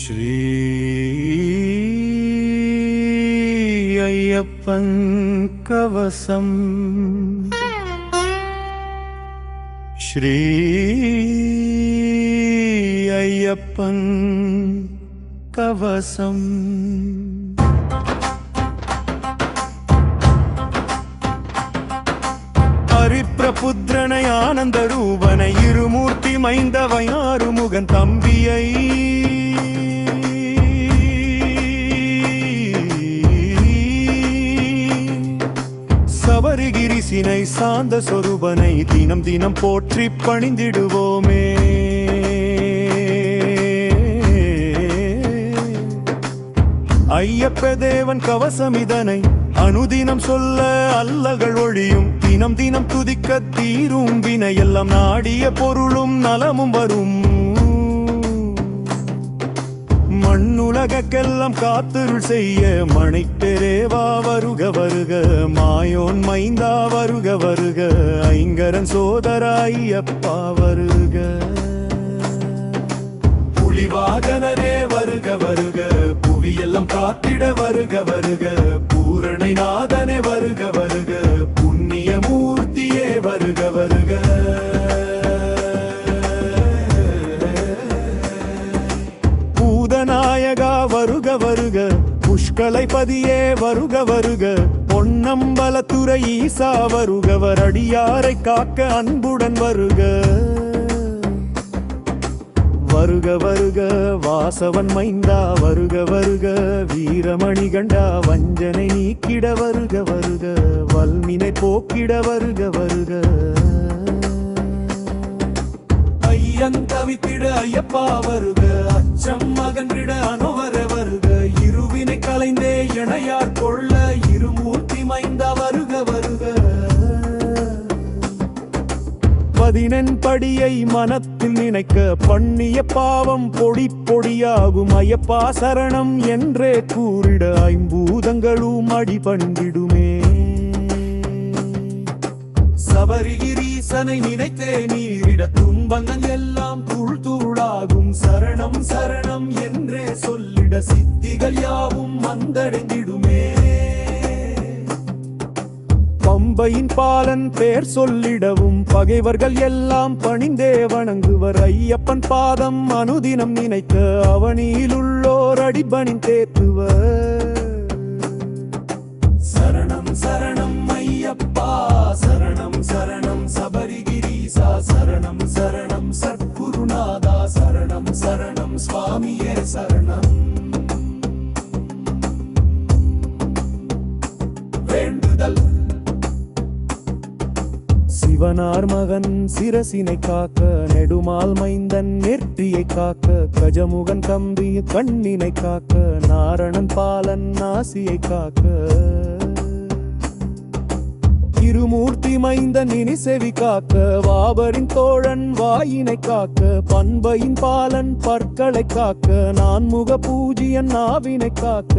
ஸ்ரீ ஐயப்பன் கவசம் ஸ்ரீ ஐயப்பன் கவசம் ஹரிப்ரபுத்திரனை ஆனந்த ரூபனை இருமூர்த்தி மைந்தவை ஆறுமுகன் தம்பியை சபரிகிரிசினை சாந்த சொரூபனை தினம் தினம் போற்றி பணிந்திடுவோமே. ஐயப்ப தேவன் கவசம் இதனை அனுதினம் சொல்ல அல்லகள் ஒழியும், தினம் தினம் துதிக்க தீரும் வினையெல்லாம் நாடிய பொருளும் நலமும் வரும். மண்ணுலகெல்லாம் காத்திருள் செய்ய மணிப்பெரேவா வருக வருக, மாயோன் மைந்தா வருக வருக, ஐங்கரன் சோதரா ஐயப்பா வருக. புலிவாகனரே வருக வருக, புவியெல்லாம் காத்திட வருக வருக, பூரணை நாதனே வருக வருக, புண்ணிய மூர்த்தியே வருக வருக. பூதநாயகா வருக வருக, புஷ்கலை பதியே வருக வருக, பொன்னம்பலத்துறை ஈசா வருகவர், அடியாரை காக்க அன்புடன் வருக. வருக வருக வாசவன் மைந்தா வருக வருக, வீரமணி கண்டா வஞ்சனை நீக்கிட வருக வருக, வல்மினை போக்கிட வருக வருக. ஐயன் தவித்திட ஐயப்பா வருக, அச்சம் அகன்றிட அனுவர வருக, இருவினை கலைந்தே இணையார் கொள்ள இருமூர்த்தி மைந்தா வருக வருக. பதினெண்படியை மனத்தில் நினைக்க பண்ணிய பாவம் பொடி பொடியாகும், ஐயப்பா சரணம் என்றே கூறிட ஐம்பூதங்களும் அடிபண்டிடுமே. சபரிகிரீசனை நினைத்தே நீரிட துன்பங்கள் எல்லாம் தூள் தூளாகும், சரணம் சரணம் என்றே சொல்லிட சித்திகள் யாவும் வந்தடைந்திடுமே. பம்பையின் பாலன் பேர் சொல்லிடவும் பகைவர்கள் எல்லாம் பணிந்தே வணங்குவர், ஐயப்பன் பாதம் அனுதினம் நினைக்க அவனியிலுள்ளோர் அடிபணின் தேத்துவர். சரணம் சரணம் ஐயப்பா சரணம் சரணம் சபரிகிரீசா, சரணம் சரணம் சத்குருநாதா, சரணம் சரணம் சுவாமியே சரணம். வேண்டுதல் சிவனார் மகன் சிரசினை காக்க, நெடுமால் மைந்தன் நெற்றியை காக்க, கஜமுகன் தம்பி கண்ணினை காக்க, நாரணன் பாலன் நாசியை காக்க, இருமூர்த்தி மைந்தன் இனி செவி காக்க, வாபரின் தோழன் வாயினை காக்க, பண்பையின் பாலன் பற்களை காக்க, நான்முக பூஜியன் நாவினை காக்க,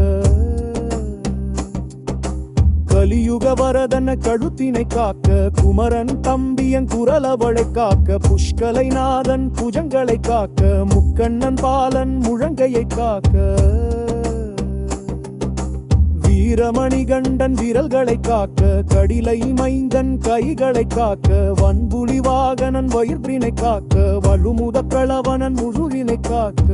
கலியுக வரதன கழுத்தினை காக்க, குமரன் தம்பியன் குரலவளை காக்க, புஷ்கலை நாதன் புஜங்களை காக்க, முக்கண்ணன் பாலன் முழங்கையை காக்க, வீரமணி கண்டன் விரல்களை காக்க, கடிலை மைந்தன் கைகளை காக்க, வன்புலி வாகனன் வயிற்றினை காக்க, வலுமுத களவனன் முழுவினை காக்க,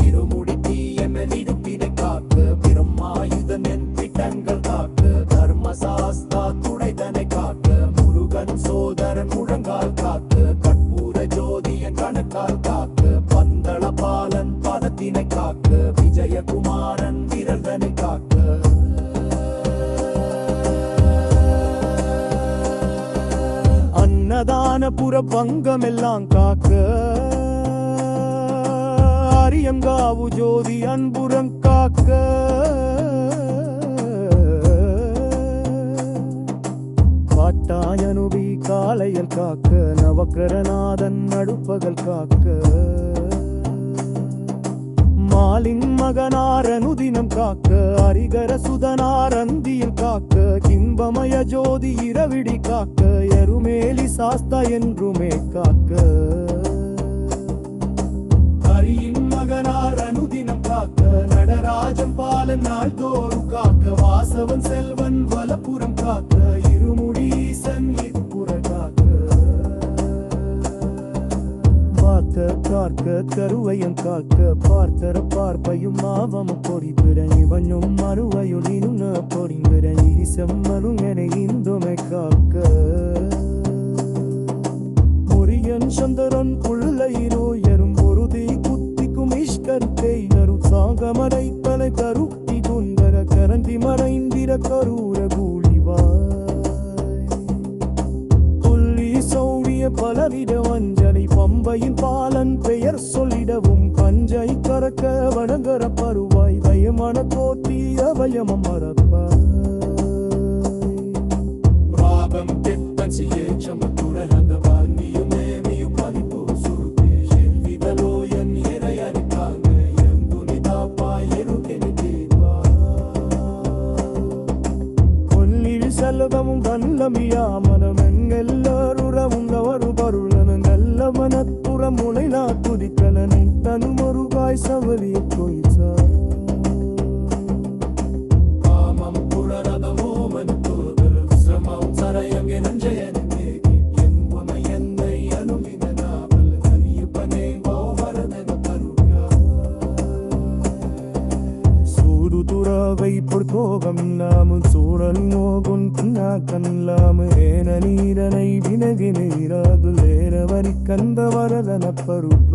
இருமுடி தீயன நிடுப்பினை காக்க, பிரம்மாயுதன் என் பிட்டங்கள் காக்க, தர்மசாஸ்தா துடைதனை காக்க, முருகன் சோதரன் முழங்கால் காக்க, கற்பூர ஜோதியன் கணக்கால் காக்க, பந்தள பாலன் பதத்தினை காக்க, விஜயகுமாரன் விரல்தனை காக்க, அன்னதானபுர பங்கமெல்லாம் காக்க, அரியங்காவு ஜோதி அன்புரம் காக்க, காட்டாயனுபி காளையல் காக்க, நவக்கரநாதன் நடுப்பகல் காக்க, மாலின் மகனார் அனுதினம் காக்க, அரிகர சுதனார் அந்தியில் காக்க, கிம்பமய ஜோதி இரவிடி காக்க, எருமேலி சாஸ்தா என்றுமே காக்க. காக்க இருமுடி ஈசன் இப்புற காக்க பார்க்க காக்க கருவையும் காக்க பார்த்தர பார்ப்பையும் மாவம பொறிபிட இவனும் மறுவையுளினும் பொறிபிட ஈசம் மருங்கனை இந்துமை காக்க முரியன் சந்திரன் புள்ளையிரோயரும் பொருதி குத்திக்கும் இஷ்கருத்தை நரும் சாங்கமரை தலை கருத்தி குந்தர கரந்தி மறைந்திர கரூர கூலிவாய் புள்ளி சௌரிய பலவிட வஞ்சனை பம்பையின் பாலன் பெயர் சொல்லிடவும் பஞ்சை கறக்க வடங்கர பருவாய் தயமன கோத்தி அவயமம் மறப்பாய் ராபம் தெப்பன் சியேச்சமத்துர அந்த வாங்கியுமே மியு பதிப்பு சுருக்கே விதலோயன் இறையறிக்காங்க எந்துனிதாப்பாய் எருகெனி தீர்வா கொல்லில் செல்வமும் கல்லமியாமனமெங்கெல்லருறவுந்தவரு பருளனங்கல்ல மனத்துற முளைநா துதிக்கலனும் தனுமொருகாய் சவலிய கொய்சா ஆமம் புலரதமோ மனுத்தோதர சிரமம் சரயங்கே நஞ்சயனே என்பமை என்னை அனுமிதனாவல் தனியப்பனே கோவரதன பருயா சூடு துறவை பொற்கோபம் நாமும் சூழல் மோகுன் கண்ணா கல்லாம ஏன நீரனை வினகி நீராது லேரவரி கந்த வரதன பருவ